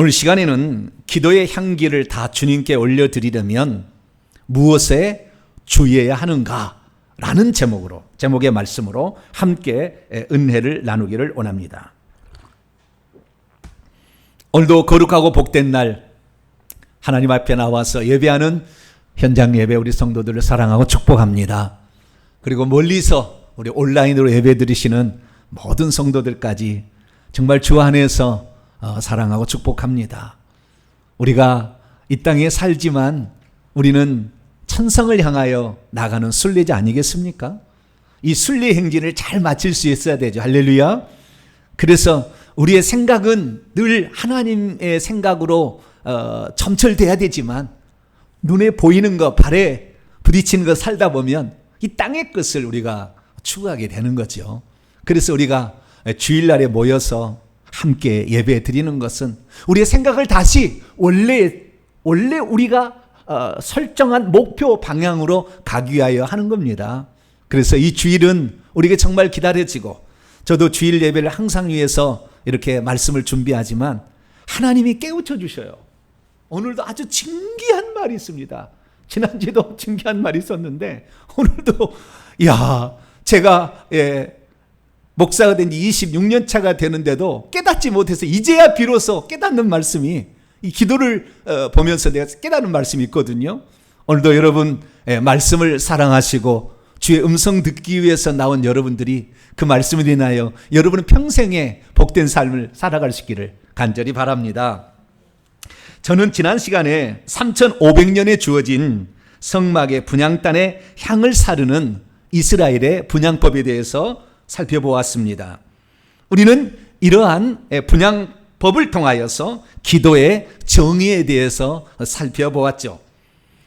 오늘 시간에는 기도의 향기를 다 주님께 올려드리려면 무엇에 주의해야 하는가? 라는 제목의 말씀으로 함께 은혜를 나누기를 원합니다. 오늘도 거룩하고 복된 날 하나님 앞에 나와서 예배하는 현장 예배 우리 성도들을 사랑하고 축복합니다. 그리고 멀리서 우리 온라인으로 예배 드리시는 모든 성도들까지 정말 주 안에서 사랑하고 축복합니다. 우리가 이 땅에 살지만 우리는 천성을 향하여 나가는 순례자 아니겠습니까? 이 순례 행진을 잘 마칠 수 있어야 되죠. 할렐루야. 그래서 우리의 생각은 늘 하나님의 생각으로 점철돼야 되지만 눈에 보이는 것, 발에 부딪히는 것 살다 보면 이 땅의 것을 우리가 추구하게 되는 거죠. 그래서 우리가 주일날에 모여서 함께 예배 드리는 것은 우리의 생각을 다시 원래 우리가 설정한 목표 방향으로 가기 위하여 하는 겁니다. 그래서 이 주일은 우리에게 정말 기다려지고, 저도 주일 예배를 항상 위해서 이렇게 말씀을 준비하지만 하나님이 깨우쳐 주셔요. 오늘도 아주 신기한 말이 있습니다. 지난주에도 신기한 말이 있었는데 오늘도 제가 목사가 된 지 26년 차가 되는데도 깨닫지 못해서 이제야 비로소 깨닫는 말씀이, 이 기도를 보면서 내가 깨닫는 말씀이 있거든요. 오늘도 여러분 말씀을 사랑하시고 주의 음성 듣기 위해서 나온 여러분들이 그 말씀을 인하여 여러분은 평생에 복된 삶을 살아갈 수 있기를 간절히 바랍니다. 저는 지난 시간에 3500년에 주어진 성막의 분향단의 향을 사르는 이스라엘의 분향법에 대해서 살펴보았습니다. 우리는 이러한 분향법을 통하여서 기도의 정의에 대해서 살펴보았죠.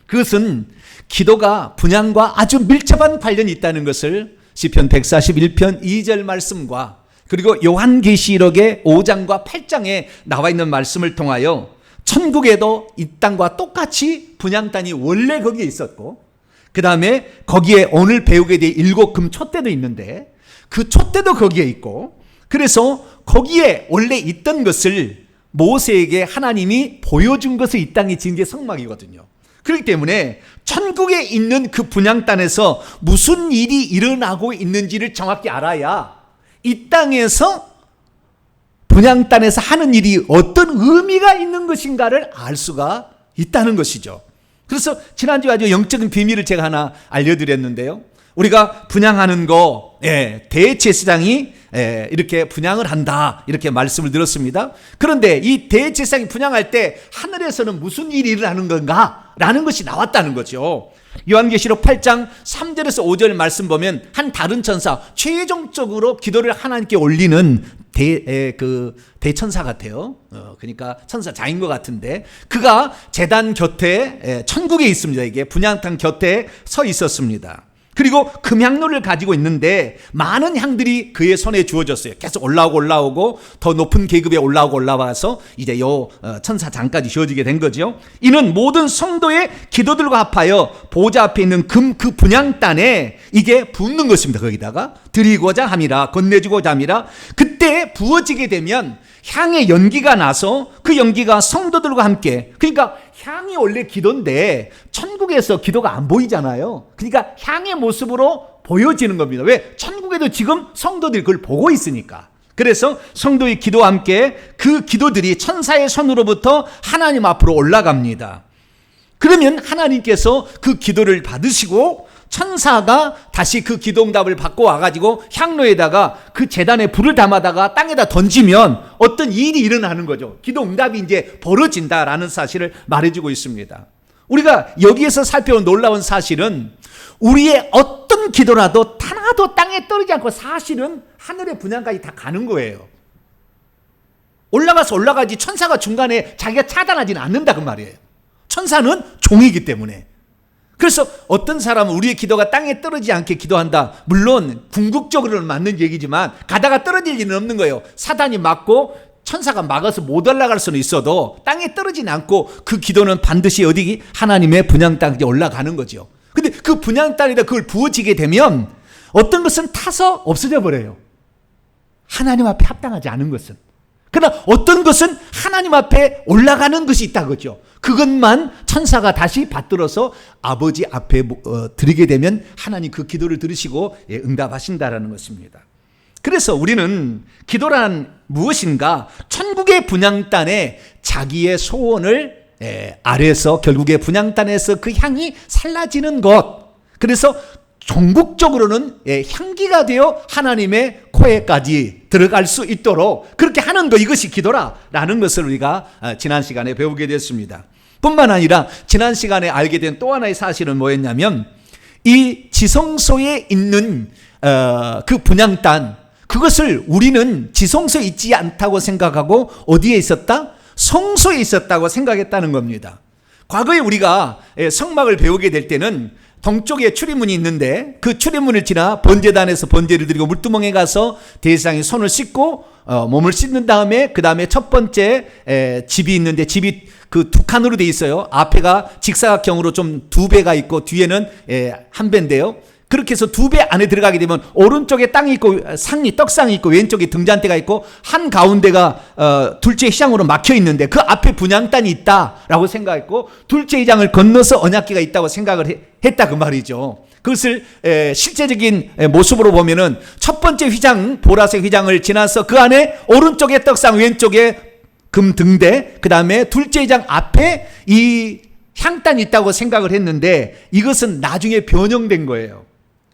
그것은 기도가 분향과 아주 밀접한 관련이 있다는 것을 시편 141편 2절 말씀과 그리고 요한계시록의 5장과 8장에 나와 있는 말씀을 통하여 천국에도 이 땅과 똑같이 분향단이 원래 거기에 있었고, 그 다음에 거기에 오늘 배우게 될 7금 촛대도 있는데 그 촛대도 거기에 있고, 그래서 거기에 원래 있던 것을 모세에게 하나님이 보여준 것을 이 땅에 지은 게 성막이거든요. 그렇기 때문에 천국에 있는 그 분향단에서 무슨 일이 일어나고 있는지를 정확히 알아야 이 땅에서 분향단에서 하는 일이 어떤 의미가 있는 것인가를 알 수가 있다는 것이죠. 그래서 지난주에 아주 영적인 비밀을 제가 하나 알려드렸는데요. 우리가 분향하는 거, 대제사장이 이렇게 분향을 한다, 이렇게 말씀을 들었습니다. 그런데 이 대제사장이 분향할 때 하늘에서는 무슨 일이 일어나는 건가? 라는 것이 나왔다는 거죠. 요한계시록 8장 3절에서 5절 말씀 보면 한 다른 천사, 최종적으로 기도를 하나님께 올리는 대천사 같아요. 그러니까 천사장인 것 같은데, 그가 제단 곁에, 천국에 있습니다. 이게 분향단 곁에 서 있었습니다. 그리고 금향로를 가지고 있는데 많은 향들이 그의 손에 주어졌어요. 계속 올라오고 더 높은 계급에 올라와서 이제 요 천사장까지 주어지게 된 거죠. 이는 모든 성도의 기도들과 합하여 보좌 앞에 있는 금 그 분향단에 이게 붓는 것입니다. 거기다가 드리고자 함이라, 건네주고자 함이라. 그때 부어지게 되면 향의 연기가 나서 그 연기가 성도들과 함께, 그러니까 향이 원래 기도인데 천국에서 기도가 안 보이잖아요. 그러니까 향의 모습으로 보여지는 겁니다. 왜? 천국에도 지금 성도들이 그걸 보고 있으니까. 그래서 성도의 기도와 함께 그 기도들이 천사의 손으로부터 하나님 앞으로 올라갑니다. 그러면 하나님께서 그 기도를 받으시고 천사가 다시 그 기도응답을 받고 와가지고 향로에다가 그 제단에 불을 담아다가 땅에다 던지면 어떤 일이 일어나는 거죠. 기도응답이 이제 벌어진다라는 사실을 말해주고 있습니다. 우리가 여기에서 살펴본 놀라운 사실은 우리의 어떤 기도라도 하나도 땅에 떨어지지 않고 사실은 하늘의 분향까지 다 가는 거예요. 올라가지 천사가 중간에 자기가 차단하지는 않는다 그 말이에요. 천사는 종이기 때문에. 그래서 어떤 사람은 우리의 기도가 땅에 떨어지지 않게 기도한다. 물론 궁극적으로는 맞는 얘기지만 가다가 떨어질 일은 없는 거예요. 사단이 막고 천사가 막아서 못 올라갈 수는 있어도 땅에 떨어지지 않고 그 기도는 반드시 어디 하나님의 분향 땅에 올라가는 거죠. 근데 그 분향 땅에다 그걸 부어지게 되면 어떤 것은 타서 없어져 버려요. 하나님 앞에 합당하지 않은 것은. 그러나 어떤 것은 하나님 앞에 올라가는 것이 있다 그죠. 그것만 천사가 다시 받들어서 아버지 앞에 드리게 되면 하나님 그 기도를 들으시고 응답하신다라는 것입니다. 그래서 우리는 기도란 무엇인가? 천국의 분향단에 자기의 소원을 아래서 결국에 분향단에서 그 향이 살라지는 것. 그래서 종국적으로는 향기가 되어 하나님의 코에까지 들어갈 수 있도록 그렇게 하는 것, 이것이 기도라라는 것을 우리가 지난 시간에 배우게 됐습니다. 뿐만 아니라 지난 시간에 알게 된 또 하나의 사실은 뭐였냐면 이 지성소에 있는 그 분향단, 그것을 우리는 지성소에 있지 않다고 생각하고 어디에 있었다? 성소에 있었다고 생각했다는 겁니다. 과거에 우리가 성막을 배우게 될 때는 동쪽에 출입문이 있는데 그 출입문을 지나 번제단에서 번제를 드리고 물두멍에 가서 대제사장이 손을 씻고 몸을 씻는 다음에 그 다음에 첫 번째 집이 있는데 집이 그 두 칸으로 돼 있어요. 앞에가 직사각형으로 좀 두 배가 있고 뒤에는 한 배인데요. 그렇게 해서 두 배 안에 들어가게 되면 오른쪽에 땅이 있고 상이 떡상이 있고 왼쪽에 등잔대가 있고 한 가운데가 둘째 회장으로 막혀 있는데 그 앞에 분향단이 있다라고 생각했고 둘째 회장을 건너서 언약궤가 있다고 생각을 했다 그 말이죠. 그것을 실제적인 모습으로 보면은 첫 번째 휘장, 보라색 휘장을 지나서 그 안에 오른쪽에 떡상, 왼쪽에 금 등대, 그 다음에 둘째 휘장 앞에 이 향단이 있다고 생각을 했는데 이것은 나중에 변형된 거예요.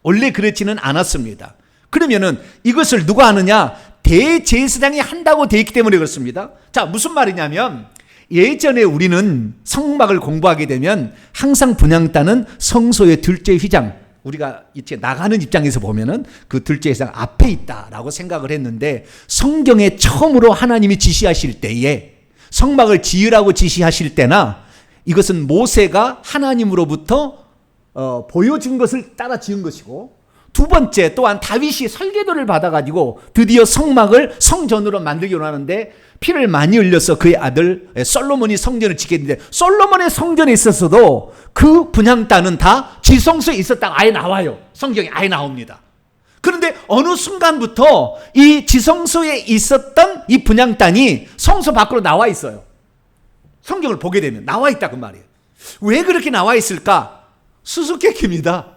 원래 그렇지는 않았습니다. 그러면은 이것을 누가 하느냐? 대제사장이 한다고 되어 있기 때문에 그렇습니다. 자, 무슨 말이냐면 예전에 우리는 성막을 공부하게 되면 항상 분향단은 성소의 둘째 휘장, 우리가 이제 나가는 입장에서 보면은 그 둘째 휘장 앞에 있다라고 생각을 했는데 성경에 처음으로 하나님이 지시하실 때에 성막을 지으라고 지시하실 때나 이것은 모세가 하나님으로부터 보여준 것을 따라 지은 것이고 두 번째 또한 다윗이 설계도를 받아가지고 드디어 성막을 성전으로 만들기로 하는데 피를 많이 흘려서 그의 아들 솔로몬이 성전을 짓게 했는데 솔로몬의 성전에 있었어도 그 분향단은 다 지성소에 있었다가 아예 나와요. 성경에 아예 나옵니다. 그런데 어느 순간부터 이 지성소에 있었던 이 분향단이 성소 밖으로 나와 있어요. 성경을 보게 되면 나와 있다 그 말이에요. 왜 그렇게 나와 있을까? 수수께끼입니다.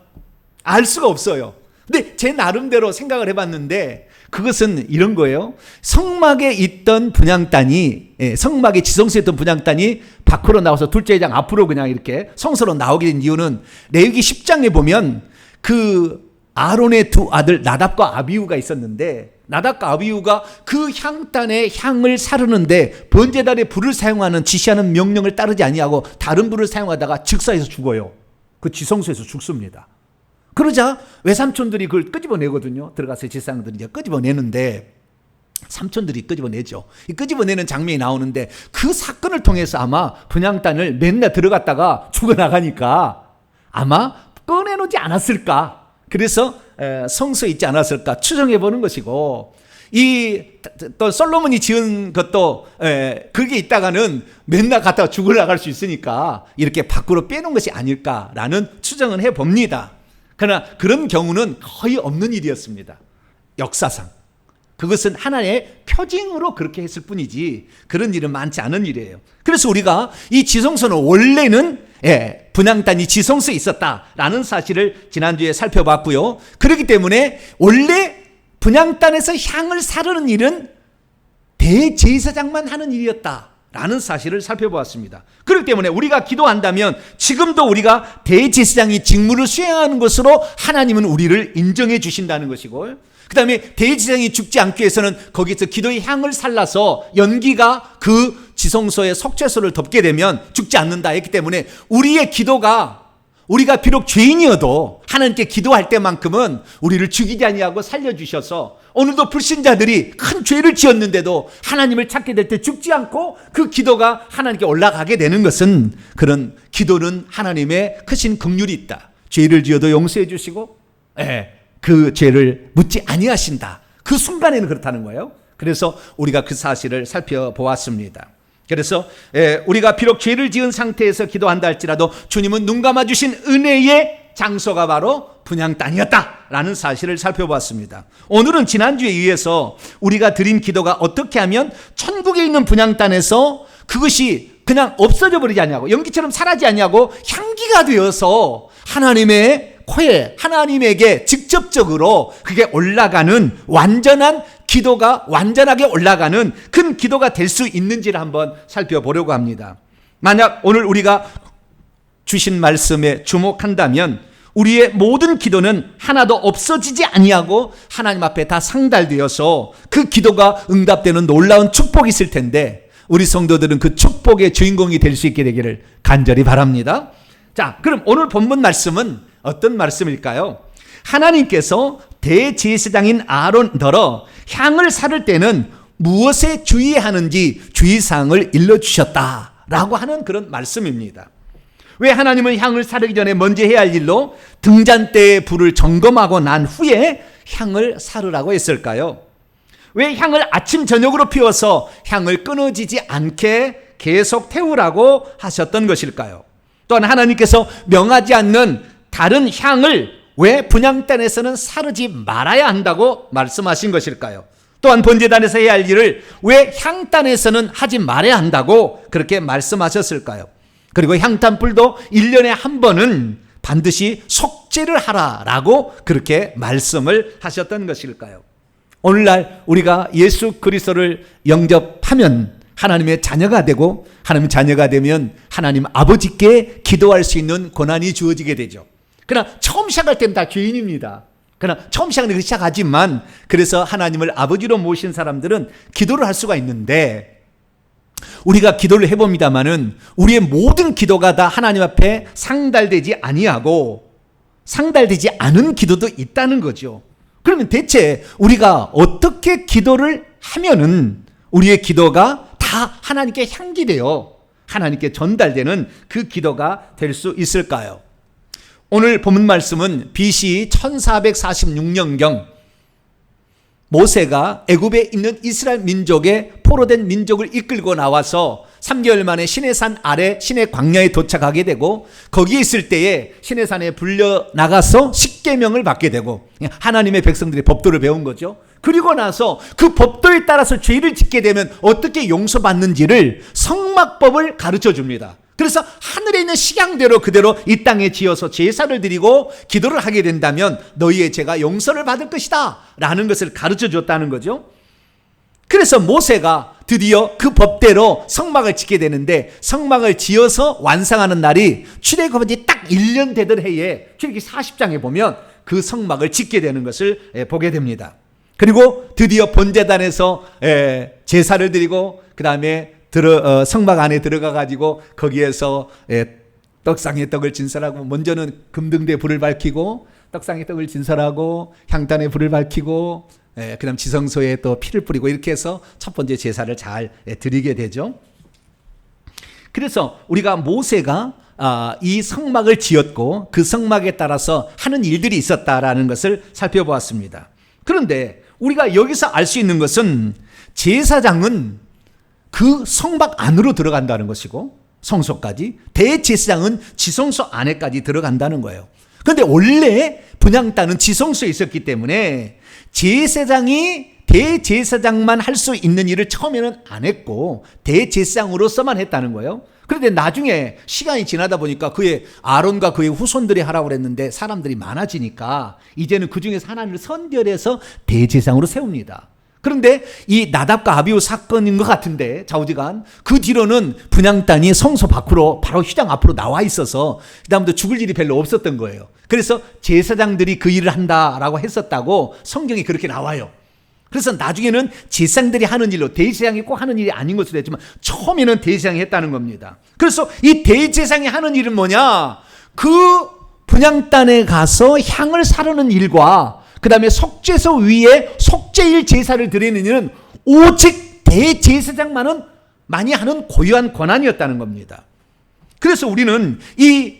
알 수가 없어요. 근데 제 나름대로 생각을 해봤는데 그것은 이런 거예요. 성막에 있던 분향단이, 성막에 지성소에 있던 분향단이 밖으로 나와서 둘째 회장 앞으로 그냥 이렇게 성소로 나오게 된 이유는 레위기 10장에 보면 그 아론의 두 아들 나답과 아비후가 있었는데 나답과 아비후가 그 향단의 향을 사르는데 번제단에 불을 사용하는 지시하는 명령을 따르지 아니하고 다른 불을 사용하다가 즉사해서 죽어요. 그 지성소에서 죽습니다. 그러자 외삼촌들이 그걸 끄집어내거든요. 들어가서 제사장들이 이제 끄집어내는데 삼촌들이 끄집어내죠. 이 끄집어내는 장면이 나오는데 그 사건을 통해서 아마 분향단을 맨날 들어갔다가 죽어나가니까 아마 꺼내놓지 않았을까. 그래서 성소에 있지 않았을까 추정해보는 것이고 또 솔로몬이 지은 것도 그게 있다가는 맨날 갔다가 죽어나갈 수 있으니까 이렇게 밖으로 빼놓은 것이 아닐까라는 추정은 해봅니다. 그러나 그런 경우는 거의 없는 일이었습니다. 역사상. 그것은 하나의 표징으로 그렇게 했을 뿐이지 그런 일은 많지 않은 일이에요. 그래서 우리가 이 지성소는 원래는 분향단이 지성소에 있었다라는 사실을 지난주에 살펴봤고요. 그렇기 때문에 원래 분향단에서 향을 사르는 일은 대제사장만 하는 일이었다라는 사실을 살펴보았습니다. 그렇기 때문에 우리가 기도한다면 지금도 우리가 대제사장이 직무를 수행하는 것으로 하나님은 우리를 인정해 주신다는 것이고 그 다음에 대제사장이 죽지 않기 위해서는 거기서 기도의 향을 살라서 연기가 그 지성소의 속죄소를 덮게 되면 죽지 않는다 했기 때문에 우리의 기도가 우리가 비록 죄인이어도 하나님께 기도할 때만큼은 우리를 죽이지 아니하고 살려주셔서 오늘도 불신자들이 큰 죄를 지었는데도 하나님을 찾게 될 때 죽지 않고 그 기도가 하나님께 올라가게 되는 것은 그런 기도는 하나님의 크신 긍휼이 있다. 죄를 지어도 용서해 주시고 그 죄를 묻지 아니하신다. 그 순간에는 그렇다는 거예요. 그래서 우리가 그 사실을 살펴보았습니다. 그래서 우리가 비록 죄를 지은 상태에서 기도한다 할지라도 주님은 눈 감아주신 은혜의 장소가 바로 분향단이었다라는 사실을 살펴봤습니다. 오늘은 지난주에 이어서 우리가 드린 기도가 어떻게 하면 천국에 있는 분향단에서 그것이 그냥 없어져 버리지 않냐고, 연기처럼 사라지지 않냐고, 향기가 되어서 하나님의 코에, 하나님에게 직접적으로 그게 올라가는 완전한 기도가, 완전하게 올라가는 큰 기도가 될 수 있는지를 한번 살펴보려고 합니다. 만약 오늘 우리가 주신 말씀에 주목한다면 우리의 모든 기도는 하나도 없어지지 아니하고 하나님 앞에 다 상달되어서 그 기도가 응답되는 놀라운 축복이 있을 텐데, 우리 성도들은 그 축복의 주인공이 될 수 있게 되기를 간절히 바랍니다. 자, 그럼 오늘 본문 말씀은 어떤 말씀일까요? 하나님께서 대제사장인 아론더러 향을 사를 때는 무엇에 주의하는지 주의사항을 일러주셨다라고 하는 그런 말씀입니다. 왜 하나님은 향을 사르기 전에 먼저 해야 할 일로 등잔대의 불을 점검하고 난 후에 향을 사르라고 했을까요? 왜 향을 아침 저녁으로 피워서 향을 끊어지지 않게 계속 태우라고 하셨던 것일까요? 또한 하나님께서 명하지 않는 다른 향을 왜 분향단에서는 사르지 말아야 한다고 말씀하신 것일까요? 또한 번제단에서 해야 할 일을 왜 향단에서는 하지 말아야 한다고 그렇게 말씀하셨을까요? 그리고 향단불도 1년에 한 번은 반드시 속죄를 하라라고 그렇게 말씀을 하셨던 것일까요? 오늘날 우리가 예수 그리스도를 영접하면 하나님의 자녀가 되고, 하나님의 자녀가 되면 하나님 아버지께 기도할 수 있는 권한이 주어지게 되죠. 그러나 처음 시작할 때는 다 죄인입니다. 그러나 처음 시작하지만 그래서 하나님을 아버지로 모신 사람들은 기도를 할 수가 있는데, 우리가 기도를 해봅니다마는 우리의 모든 기도가 다 하나님 앞에 상달되지 아니하고 상달되지 않은 기도도 있다는 거죠. 그러면 대체 우리가 어떻게 기도를 하면은 우리의 기도가 다 하나님께 향기되어 하나님께 전달되는 그 기도가 될 수 있을까요? 오늘 본문 말씀은 BC 1446년경 모세가 애굽에 있는 이스라엘 민족의 포로된 민족을 이끌고 나와서 3개월 만에 시내산 아래 시내 광야에 도착하게 되고, 거기에 있을 때에 시내산에 불려 나가서 십계명을 받게 되고 하나님의 백성들이 법도를 배운 거죠. 그리고 나서 그 법도에 따라서 죄를 짓게 되면 어떻게 용서받는지를 성막법을 가르쳐 줍니다. 그래서 하늘에 있는 식양대로 그대로 이 땅에 지어서 제사를 드리고 기도를 하게 된다면 너희의 죄가 용서를 받을 것이다 라는 것을 가르쳐 줬다는 거죠. 그래서 모세가 드디어 그 법대로 성막을 짓게 되는데, 성막을 지어서 완성하는 날이 출애굽한지 딱 1년 되던 해에 출애굽기 40장에 보면 그 성막을 짓게 되는 것을 보게 됩니다. 그리고 드디어 번제단에서 제사를 드리고 그 다음에 성막 안에 들어가 가지고 거기에서 떡상의 떡을 진설하고, 먼저는 금등대에 불을 밝히고 떡상의 떡을 진설하고 향단에 불을 밝히고 그 다음 지성소에 또 피를 뿌리고 이렇게 해서 첫 번째 제사를 잘 드리게 되죠. 그래서 우리가 모세가 이 성막을 지었고 그 성막에 따라서 하는 일들이 있었다라는 것을 살펴보았습니다. 그런데 우리가 여기서 알 수 있는 것은 제사장은 그 성막 안으로 들어간다는 것이고, 성소까지, 대제사장은 지성소 안에까지 들어간다는 거예요. 그런데 원래 분향단은 지성소에 있었기 때문에 제사장이 대제사장만 할 수 있는 일을 처음에는 안 했고 대제사장으로서만 했다는 거예요. 그런데 나중에 시간이 지나다 보니까 그의 아론과 그의 후손들이 하라고 그랬는데 사람들이 많아지니까 이제는 그 중에서 하나님을 선별해서 대제사장으로 세웁니다. 그런데 이 나답과 아비후 사건인 것 같은데 좌우지간 그 뒤로는 분향단이 성소 밖으로 바로 휘장 앞으로 나와 있어서 그다음부터 죽을 일이 별로 없었던 거예요. 그래서 제사장들이 그 일을 한다라고 했었다고 성경이 그렇게 나와요. 그래서 나중에는 제사장들이 하는 일로, 대제사장이 꼭 하는 일이 아닌 것으로 했지만 처음에는 대제사장이 했다는 겁니다. 그래서 이 대제사장이 하는 일은 뭐냐? 그 분향단에 가서 향을 사르는 일과 그 다음에 속죄소 위에 속죄일 제사를 드리는 일은 오직 대제사장만은 많이 하는 고유한 권한이었다는 겁니다. 그래서 우리는 이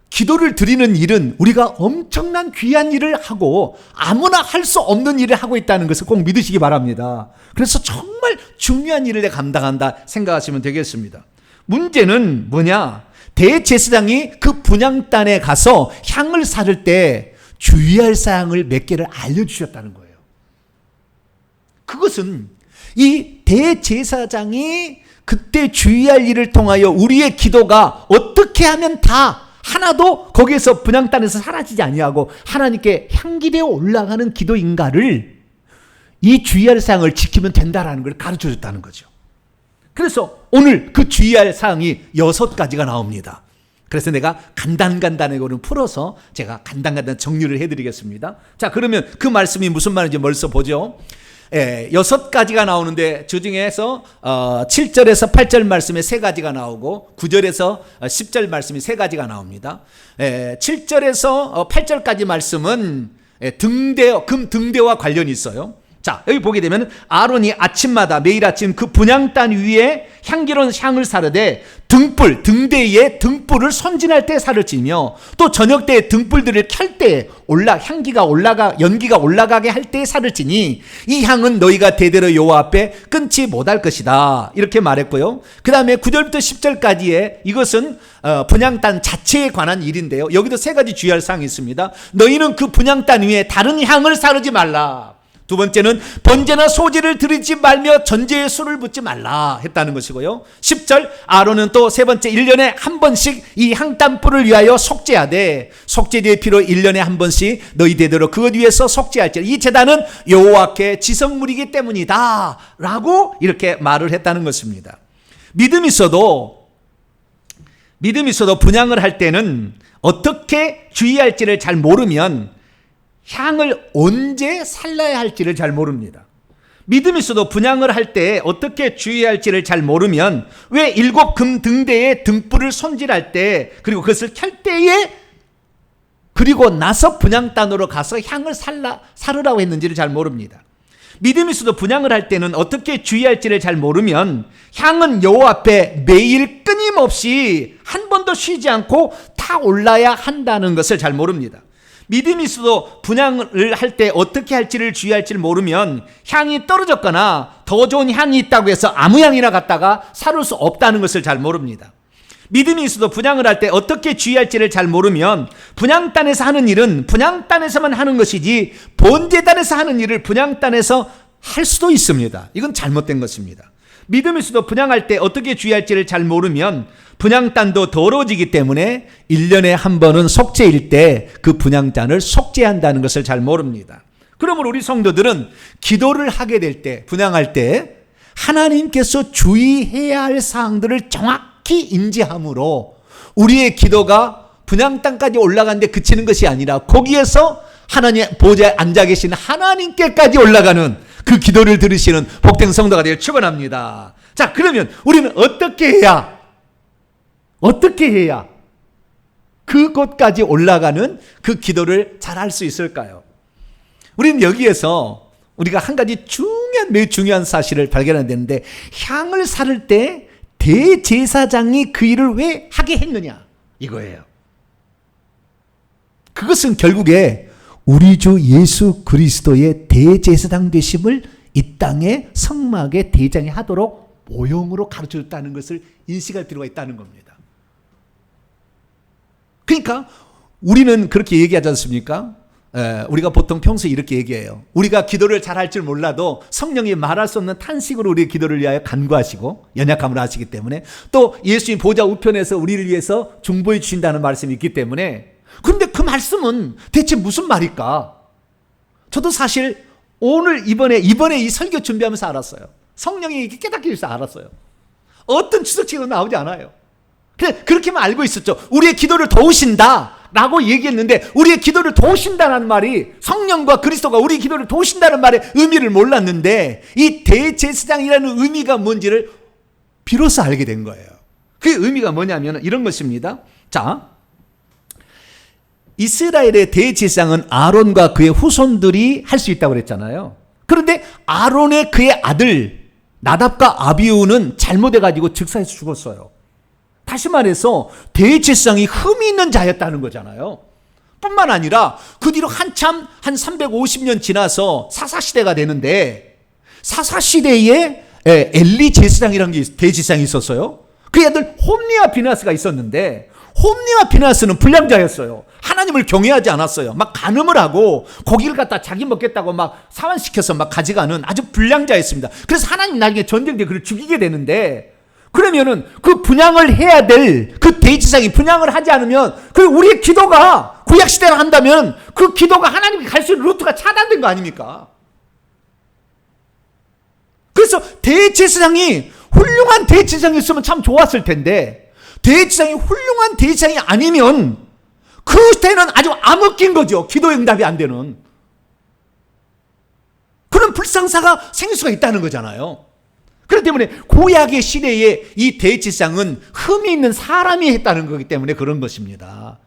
기도를 드리는 일은 우리가 엄청난 귀한 일을 하고 아무나 할 수 없는 일을 하고 있다는 것을 꼭 믿으시기 바랍니다. 그래서 정말 중요한 일을 감당한다 생각하시면 되겠습니다. 문제는 뭐냐? 대제사장이 그 분향단에 가서 향을 사를 때 주의할 사항을 몇 개를 알려주셨다는 거예요. 그것은 이 대제사장이 그때 주의할 일을 통하여 우리의 기도가 어떻게 하면 다 하나도 거기에서 분향단에서 사라지지 아니하고 하나님께 향기되어 올라가는 기도인가를 이 주의할 사항을 지키면 된다라는 걸 가르쳐 줬다는 거죠. 그래서 오늘 그 주의할 사항이 6가지가 나옵니다. 그래서 내가 간단하게는 풀어서 제가 간단한 정리를 해드리겠습니다. 자, 그러면 그 말씀이 무슨 말인지 벌써 보죠. 6가지가 나오는데 그 중에서 7절에서 8절 말씀에 3가지가 나오고 9절에서 10절 말씀이 3가지가 나옵니다. 7절에서 8절까지 말씀은 금 등대와 관련이 있어요. 자, 여기 보게 되면 아론이 아침마다 매일 아침 그 분향단 위에 향기로운 향을 사르되 등대에 등불을 손질할 때 살을 찌며 또 저녁 때에 등불들을 켤 때 연기가 올라가게 할 때에 살을 찌니 이 향은 너희가 대대로 여호와 앞에 끊지 못할 것이다. 이렇게 말했고요. 그 다음에 9절부터 10절까지의 이것은 분향단 자체에 관한 일인데요. 여기도 3가지 주의할 사항이 있습니다. 너희는 그 분향단 위에 다른 향을 사르지 말라. 두 번째는 번제나 소제를 드리지 말며 전제에 술을 붓지 말라 했다는 것이고요. 10절 아론은 또 3번째 1년에 한 번씩 이 향단불을 위하여 속죄하되 속죄제의 피로 1년에 한 번씩 너희 대대로 그것 위에서 속죄할지라. 이 제단은 여호와께 지성물이기 때문이다 라고 이렇게 말을 했다는 것입니다. 믿음이 있어도 분향을 할 때는 어떻게 주의할지를 잘 모르면 향을 언제 살라야 할지를 잘 모릅니다. 믿음이 있어도 분향을 할 때 어떻게 주의할지를 잘 모르면 왜 7금 등대에 등불을 손질할 때 그리고 그것을 켤 때에 그리고 나서 분향단으로 가서 향을 사르라고 했는지를 잘 모릅니다. 믿음이 있어도 분향을 할 때는 어떻게 주의할지를 잘 모르면 향은 여호와 앞에 매일 끊임없이 한 번도 쉬지 않고 다 올라야 한다는 것을 잘 모릅니다. 믿음이 있어도 분향을 할 때 어떻게 할지를 주의할지를 모르면 향이 떨어졌거나 더 좋은 향이 있다고 해서 아무 향이나 갖다가 사를 수 없다는 것을 잘 모릅니다. 믿음이 있어도 분향을 할 때 어떻게 주의할지를 잘 모르면 분향단에서 하는 일은 분향단에서만 하는 것이지 번제단에서 하는 일을 분향단에서 할 수도 있습니다. 이건 잘못된 것입니다. 믿음이 있어도 분향할 때 어떻게 주의할지를 잘 모르면 분향단도 더러워지기 때문에 1년에 한 번은 속죄일 때 그 분향단을 속죄한다는 것을 잘 모릅니다. 그러므로 우리 성도들은 기도를 하게 될 때, 분향할 때 하나님께서 주의해야 할 사항들을 정확히 인지함으로 우리의 기도가 분향단까지 올라가는데 그치는 것이 아니라 거기에서 하나님 보좌에 앉아 계신 하나님께까지 올라가는 그 기도를 들으시는 복된 성도가 되길 축원합니다. 자, 그러면 우리는 어떻게 해야 그곳까지 올라가는 그 기도를 잘 할 수 있을까요? 우리는 여기에서 우리가 한 가지 매우 중요한 사실을 발견해야 되는데 향을 사를 때 대제사장이 그 일을 왜 하게 했느냐 이거예요. 그것은 결국에 우리 주 예수 그리스도의 대제사장 되심을 이 땅의 성막의 대장이 하도록 모형으로 가르쳐줬다는 것을 인식할 필요가 있다는 겁니다. 그러니까 우리는 그렇게 얘기하지 않습니까? 우리가 보통 평소에 이렇게 얘기해요. 우리가 기도를 잘 할 줄 몰라도 성령이 말할 수 없는 탄식으로 우리의 기도를 위하여 간구하시고 연약함을 아시기 때문에 또 예수님 보좌 우편에서 우리를 위해서 중보해 주신다는 말씀이 있기 때문에 그런데 그 말씀은 대체 무슨 말일까? 저도 사실 이번에 이 설교 준비하면서 알았어요. 성령이 이렇게 깨닫게 해서 알았어요. 어떤 추석책도 나오지 않아요. 그렇게만 알고 있었죠. 우리의 기도를 도우신다 라고 얘기했는데 우리의 기도를 도우신다는 말이 성령과 그리스도가 우리의 기도를 도우신다는 말의 의미를 몰랐는데 이 대제사장이라는 의미가 뭔지를 비로소 알게 된 거예요. 그 의미가 뭐냐면 이런 것입니다. 자, 이스라엘의 대제사장은 아론과 그의 후손들이 할 수 있다고 그랬잖아요. 그런데 아론의 그의 아들 나답과 아비후는 잘못해가지고 즉사해서 죽었어요. 다시 말해서 대제사장이 흠이 있는 자였다는 거잖아요. 뿐만 아니라 그 뒤로 한참 한 350년 지나서 사사시대가 되는데 사사시대에 엘리 제사장이라는 게 대제사장이 있었어요. 그 애들 홈리와 비나스가 있었는데 홈리와 피나스는 불량자였어요. 하나님을 경외하지 않았어요. 막 간음을 하고 고기를 갖다 자기 먹겠다고 막 사환시켜서 막 가져가는 아주 불량자였습니다. 그래서 하나님 나중에 전쟁 때 그를 죽이게 되는데, 그러면은 그 분향을 해야 될 그 대지상이 분향을 하지 않으면 그 우리의 기도가 구약시대를 한다면 그 기도가 하나님께 갈 수 있는 루트가 차단된 거 아닙니까? 그래서 대제사장이 훌륭한 대제사장이었으면 참 좋았을 텐데, 대제사장이 훌륭한 대제사장이 아니면 그때는 아주 암흑기인 거죠. 기도 응답이 안 되는 그런 불상사가 생길 수가 있다는 거잖아요. 그렇기 때문에 구약의 시대에 이 대제사장은 흠이 있는 사람이 했다는 거기 때문에 그런 것입니다.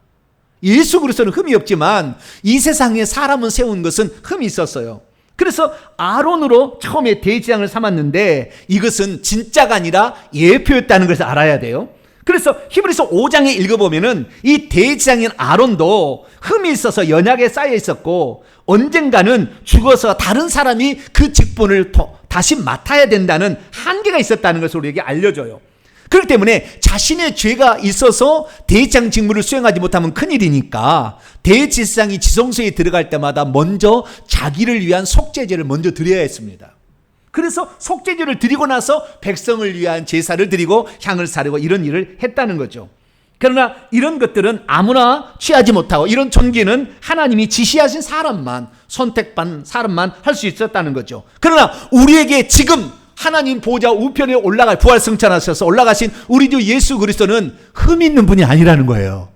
예수 그리스도는 흠이 없지만 이 세상에 사람은 세운 것은 흠이 있었어요. 그래서 아론으로 처음에 대제사장을 삼았는데 이것은 진짜가 아니라 예표였다는 것을 알아야 돼요. 그래서 히브리서 5장에 읽어보면은 이 대제사장인 아론도 흠이 있어서 연약에 쌓여 있었고 언젠가는 죽어서 다른 사람이 그 직분을 다시 맡아야 된다는 한계가 있었다는 것을 우리에게 알려줘요. 그렇기 때문에 자신의 죄가 있어서 대제사장 직무를 수행하지 못하면 큰일이니까 대제사장이 지성소에 들어갈 때마다 먼저 자기를 위한 속죄제를 먼저 드려야 했습니다. 그래서 속죄제를 드리고 나서 백성을 위한 제사를 드리고 향을 사르고 이런 일을 했다는 거죠. 그러나 이런 것들은 아무나 취하지 못하고 이런 존귀는 하나님이 지시하신 사람만, 선택받은 사람만 할 수 있었다는 거죠. 그러나 우리에게 지금 하나님 보좌 우편에 올라가 부활승천하셔서 올라가신 우리 주 예수 그리스도는 흠 있는 분이 아니라는 거예요.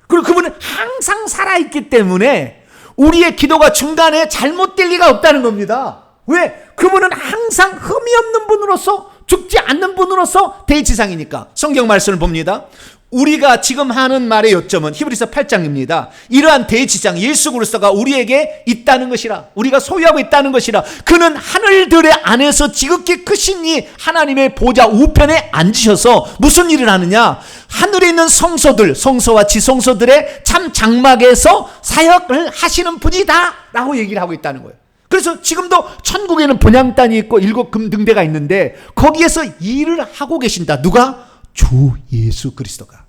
그리고 그분은 항상 살아있기 때문에 우리의 기도가 중간에 잘못될 리가 없다는 겁니다. 왜? 그분은 항상 흠이 없는 분으로서, 죽지 않는 분으로서 대지상이니까. 성경 말씀을 봅니다. 우리가 지금 하는 말의 요점은 히브리서 8장입니다. 이러한 대지상 예수 그리스도가 우리에게 있다는 것이라, 우리가 소유하고 있다는 것이라. 그는 하늘들의 안에서 지극히 크신 이 하나님의 보좌 우편에 앉으셔서 무슨 일을 하느냐? 하늘에 있는 성소들, 성소와 지성소들의 참 장막에서 사역을 하시는 분이다 라고 얘기를 하고 있다는 거예요. 그래서 지금도 천국에는 분향단이 있고 7 금등대가 있는데 거기에서 일을 하고 계신다. 누가? 주 예수 그리스도가.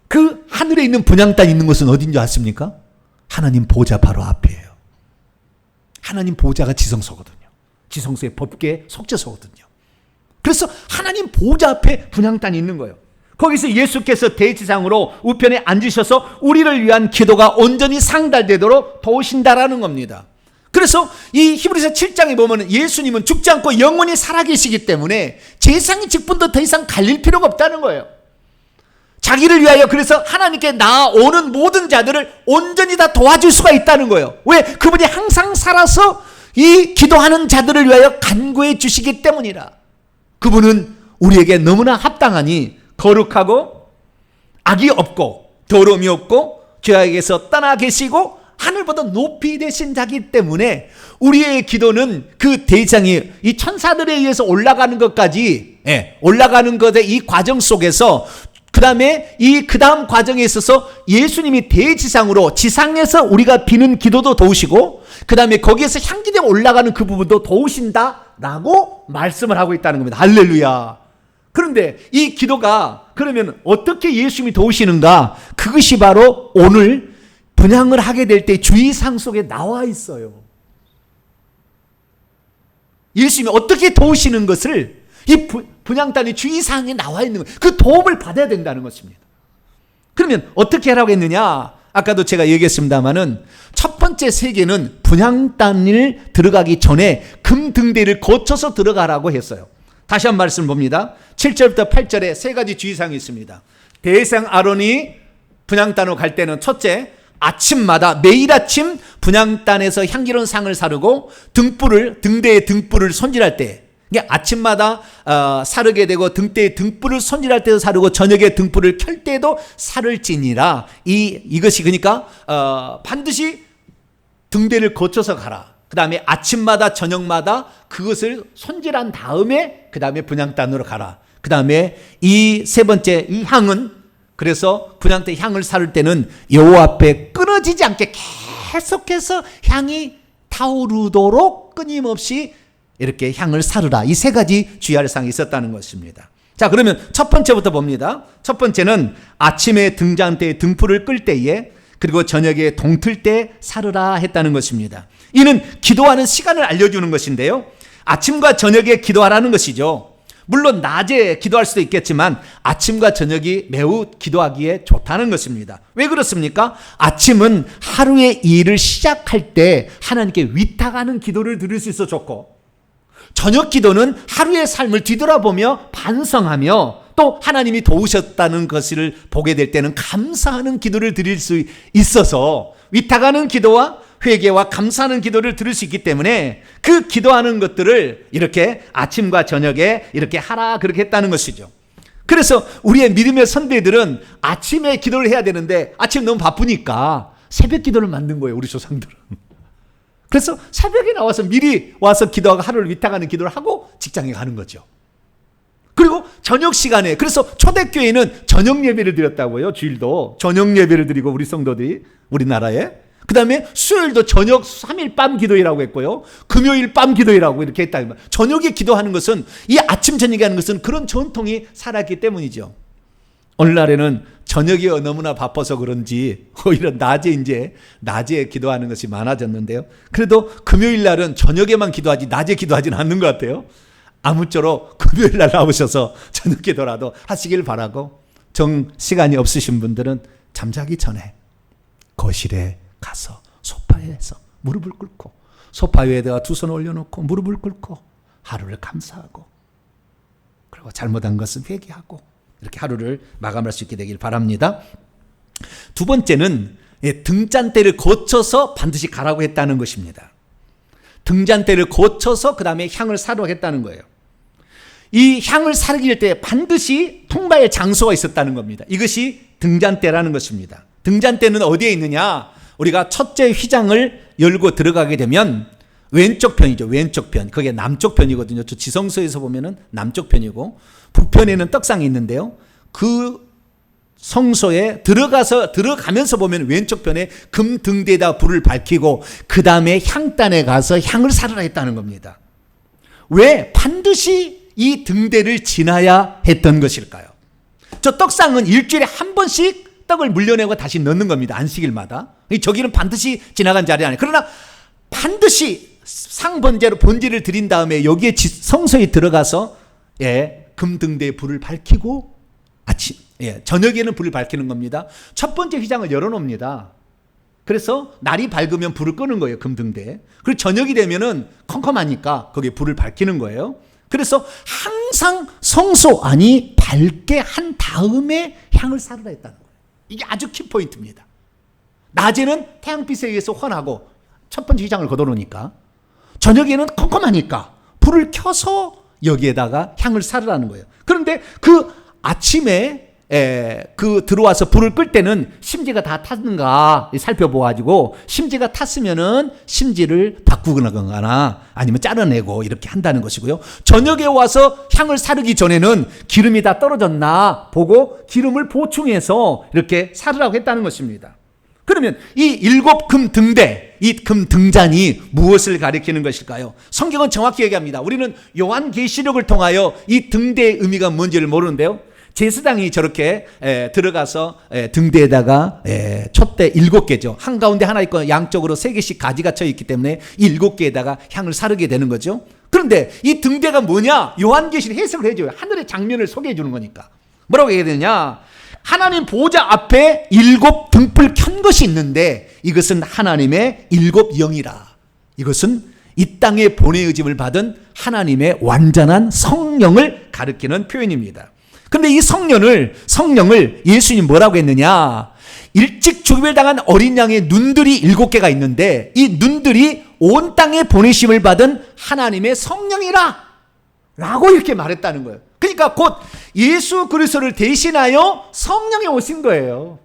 그 하늘에 있는 분향단이 있는 곳은 어딘지 아십니까? 하나님 보좌 바로 앞이에요. 하나님 보좌가 지성소거든요. 지성소의 법궤 속죄소거든요. 그래서 하나님 보좌 앞에 분향단이 있는 거예요. 거기서 예수께서 대지상으로 우편에 앉으셔서 우리를 위한 기도가 온전히 상달되도록 도우신다라는 겁니다. 그래서 이 히브리서 7장에 보면 예수님은 죽지 않고 영원히 살아계시기 때문에 제사장의 직분도 더 이상 갈릴 필요가 없다는 거예요. 자기를 위하여 그래서 하나님께 나아오는 모든 자들을 온전히 다 도와줄 수가 있다는 거예요. 왜? 그분이 항상 살아서 이 기도하는 자들을 위하여 간구해 주시기 때문이라. 그분은 우리에게 너무나 합당하니 거룩하고 악이 없고 더러움이 없고 죄악에서 떠나 계시고 하늘보다 높이 되신 자기 때문에 우리의 기도는 그 대장이 이 천사들에 의해서 올라가는 것까지, 올라가는 것의 이 과정 속에서 그 다음 과정에 있어서 예수님이 대지상으로 지상에서 우리가 비는 기도도 도우시고 그 다음에 거기에서 향기되어 올라가는 그 부분도 도우신다라고 말씀을 하고 있다는 겁니다. 할렐루야. 그런데 이 기도가 그러면 어떻게 예수님이 도우시는가? 그것이 바로 오늘 분향을 하게 될 때 주의사항 속에 나와 있어요. 예수님이 어떻게 도우시는 것을 이 분향단의 주의사항에 나와 있는 거예요. 그 도움을 받아야 된다는 것입니다. 그러면 어떻게 하라고 했느냐? 아까도 제가 얘기했습니다마는 첫 번째 세계는 분향단을 들어가기 전에 금등대를 거쳐서 들어가라고 했어요. 다시 한 말씀 봅니다. 7절부터 8절에 세 가지 주의사항이 있습니다. 대제사장 아론이 분향단으로 갈 때는 첫째, 아침마다 매일 아침 분향단에서 향기로운 상을 사르고 등대의 등불을 손질할 때, 이게 아침마다 사르게 되고 등대의 등불을 손질할 때도 사르고 저녁에 등불을 켤 때도 사를지니라. 이것이 그러니까 반드시 등대를 거쳐서 가라. 그 다음에 아침마다 저녁마다 그것을 손질한 다음에 그 다음에 분향단으로 가라. 그 다음에 이 세 번째 이 향은, 그래서 분향단 향을 사를 때는 여호와 앞에 끊어지지 않게 계속해서 향이 타오르도록 끊임없이 이렇게 향을 사르라. 이 세 가지 주의할 사항이 있었다는 것입니다. 자, 그러면 첫 번째부터 봅니다. 첫 번째는 아침에 등잔대에 등불을 끌 때에 그리고 저녁에 동틀 때 사르라 했다는 것입니다. 이는 기도하는 시간을 알려주는 것인데요. 아침과 저녁에 기도하라는 것이죠. 물론 낮에 기도할 수도 있겠지만 아침과 저녁이 매우 기도하기에 좋다는 것입니다. 왜 그렇습니까? 아침은 하루의 일을 시작할 때 하나님께 위탁하는 기도를 드릴 수 있어 좋고, 저녁 기도는 하루의 삶을 뒤돌아보며 반성하며 또 하나님이 도우셨다는 것을 보게 될 때는 감사하는 기도를 드릴 수 있어서 위탁하는 기도와 회개와 감사하는 기도를 드릴 수 있기 때문에 그 기도하는 것들을 이렇게 아침과 저녁에 이렇게 하라 그렇게 했다는 것이죠. 그래서 우리의 믿음의 선배들은 아침에 기도를 해야 되는데 아침 너무 바쁘니까 새벽 기도를 만든 거예요, 우리 조상들은. 그래서 새벽에 나와서 미리 와서 기도하고 하루를 위탁하는 기도를 하고 직장에 가는 거죠. 그리고 저녁 시간에, 그래서 초대교회는 저녁 예배를 드렸다고요. 주일도 저녁 예배를 드리고 우리 성도들이 우리나라에. 그 다음에 수요일도 저녁 3일 밤 기도회라고 했고요. 금요일 밤 기도회라고 이렇게 했다. 저녁에 기도하는 것은, 이 아침 저녁에 하는 것은 그런 전통이 살았기 때문이죠. 오늘날에는 저녁이 너무나 바빠서 그런지 오히려 낮에 기도하는 것이 많아졌는데요. 그래도 금요일 날은 저녁에만 기도하지 낮에 기도하지는 않는 것 같아요. 아무쪼록 금요일 날 나오셔서 저녁 기도라도 하시길 바라고, 시간이 없으신 분들은 잠자기 전에 거실에 가서 소파에서 무릎을 꿇고, 소파 위에다가 두 손 올려놓고 무릎을 꿇고 하루를 감사하고, 그리고 잘못한 것은 회개하고, 이렇게 하루를 마감할 수 있게 되길 바랍니다. 두 번째는 등잔대를 거쳐서 반드시 가라고 했다는 것입니다. 등잔대를 거쳐서 그 다음에 향을 사러 했다는 거예요. 이 향을 사르길 때 반드시 통과의 장소가 있었다는 겁니다. 이것이 등잔대라는 것입니다. 등잔대는 어디에 있느냐? 우리가 첫째 휘장을 열고 들어가게 되면 왼쪽 편이죠. 왼쪽 편. 그게 남쪽 편이거든요. 저 지성서에서 보면은 남쪽 편이고, 북편에는 떡상이 있는데요. 그 성소에 들어가면서 보면 왼쪽 편에 금 등대에다 불을 밝히고 그 다음에 향단에 가서 향을 사르라 했다는 겁니다. 왜 반드시 이 등대를 지나야 했던 것일까요? 저 떡상은 일주일에 한 번씩 떡을 물려내고 다시 넣는 겁니다. 안식일마다. 저기는 반드시 지나간 자리 아니에요. 그러나 반드시 상번제로 본제를 드린 다음에 여기에 성소에 들어가서 금등대에 불을 밝히고 저녁에는 불을 밝히는 겁니다. 첫 번째 휘장을 열어놓습니다. 그래서 날이 밝으면 불을 끄는 거예요, 금등대에. 그리고 저녁이 되면은 컴컴하니까 거기에 불을 밝히는 거예요. 그래서 항상 성소 안이 밝게 한 다음에 향을 사르라 했다는 거예요. 이게 아주 키포인트입니다. 낮에는 태양빛에 의해서 환하고 첫 번째 휘장을 걷어놓으니까, 저녁에는 컴컴하니까 불을 켜서 여기에다가 향을 사르라는 거예요. 그런데 그 아침에 들어와서 불을 끌 때는 심지가 다 탔는가 살펴보아가지고, 심지가 탔으면은 심지를 바꾸거나 아니면 잘라내고 이렇게 한다는 것이고요. 저녁에 와서 향을 사르기 전에는 기름이 다 떨어졌나 보고 기름을 보충해서 이렇게 사르라고 했다는 것입니다. 그러면 이 일곱 금 등대, 이 금 등잔이 무엇을 가리키는 것일까요? 성경은 정확히 얘기합니다. 우리는 요한계시록을 통하여 이 등대의 의미가 뭔지를 모르는데요. 제사장이 저렇게 들어가서 등대에다가 촛대 7개죠. 한가운데 하나 있고 양쪽으로 3개씩 가지가 쳐 있기 때문에 이 7개에다가 향을 사르게 되는 거죠. 그런데 이 등대가 뭐냐? 요한계시록 해석을 해줘요. 하늘의 장면을 소개해 주는 거니까. 뭐라고 얘기해야 되냐? 하나님 보좌 앞에 7 등불 켠 것이 있는데 이것은 하나님의 7 영이라. 이것은 이 땅에 보내의짐을 받은 하나님의 완전한 성령을 가리키는 표현입니다. 그런데 이 성령을 예수님 뭐라고 했느냐? 일찍 죽임을 당한 어린 양의 눈들이 7개가 있는데 이 눈들이 온 땅에 보내심을 받은 하나님의 성령이라 라고 이렇게 말했다는 거예요. 그러니까 곧 예수 그리스도를 대신하여 성령이 오신 거예요.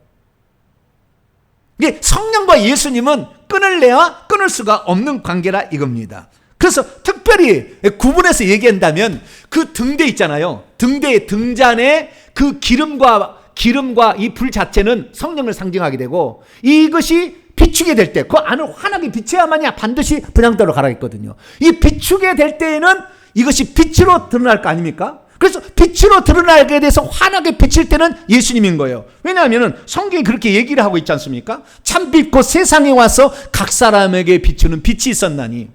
이게 성령과 예수님은 끊을래야 끊을 수가 없는 관계라 이겁니다. 그래서 특별히 구분해서 얘기한다면 그 등대 있잖아요. 등대의 등잔에 그 기름과 이 불 자체는 성령을 상징하게 되고, 이것이 비추게 될 때 그 안을 환하게 비춰야만이 반드시 분향대로 가라 했거든요. 이 비추게 될 때에는 이것이 빛으로 드러날 거 아닙니까? 그래서 빛으로 드러나게 돼서 환하게 비칠 때는 예수님인 거예요. 왜냐하면 성경이 그렇게 얘기를 하고 있지 않습니까? 참빛 곧 세상에 와서 각 사람에게 비추는 빛이 있었나니,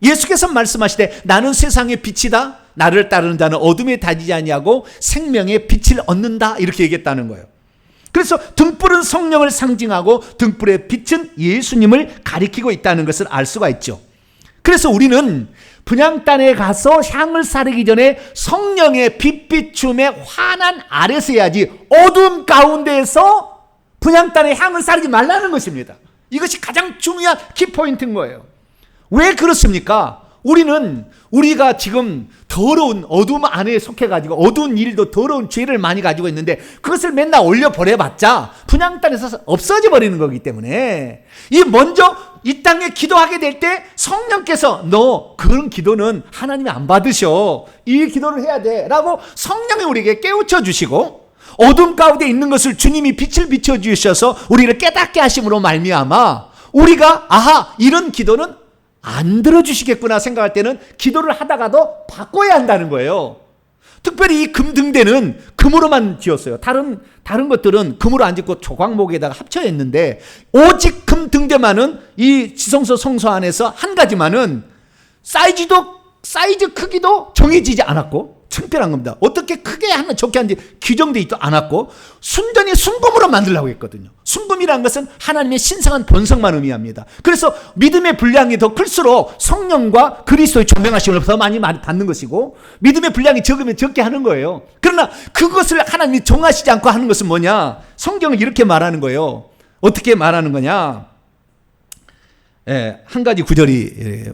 예수께서 말씀하시되 나는 세상의 빛이다. 나를 따르는 자는 어둠에 다니지 아니하고 생명의 빛을 얻는다. 이렇게 얘기했다는 거예요. 그래서 등불은 성령을 상징하고 등불의 빛은 예수님을 가리키고 있다는 것을 알 수가 있죠. 그래서 우리는 분향단에 가서 향을 사르기 전에 성령의 빛비춤의 환한 아래서 해야지, 어둠 가운데에서 분향단의 향을 사르지 말라는 것입니다. 이것이 가장 중요한 키포인트인 거예요. 왜 그렇습니까? 우리가 지금 더러운 어둠 안에 속해가지고 어두운 일도 더러운 죄를 많이 가지고 있는데 그것을 맨날 올려버려봤자 분향단에서 없어져 버리는 거기 때문에, 먼저 이 땅에 기도하게 될 때 성령께서 너 그런 기도는 하나님이 안 받으셔, 이 기도를 해야 돼 라고 성령이 우리에게 깨우쳐 주시고, 어둠 가운데 있는 것을 주님이 빛을 비춰주셔서 우리를 깨닫게 하심으로 말미암아 우리가 아하, 이런 기도는 안 들어주시겠구나 생각할 때는 기도를 하다가도 바꿔야 한다는 거예요. 특별히 이 금등대는 금으로만 지었어요. 다른 것들은 금으로 안 짓고 조각목에다가 합쳐야 했는데, 오직 금등대만은 이 지성소 성소 안에서 한 가지만은 사이즈 크기도 정해지지 않았고, 특별한 겁니다. 어떻게 크게 하나 적게 하는지 규정되어 있지 않았고, 순전히 순금으로 만들려고 했거든요. 순금이라는 것은 하나님의 신성한 본성만 의미합니다. 그래서 믿음의 분량이 더 클수록 성령과 그리스도의 조명하심을 더 많이 받는 것이고, 믿음의 분량이 적으면 적게 하는 거예요. 그러나 그것을 하나님이 정하시지 않고 하는 것은 뭐냐? 성경은 이렇게 말하는 거예요. 어떻게 말하는 거냐? 한 가지 구절이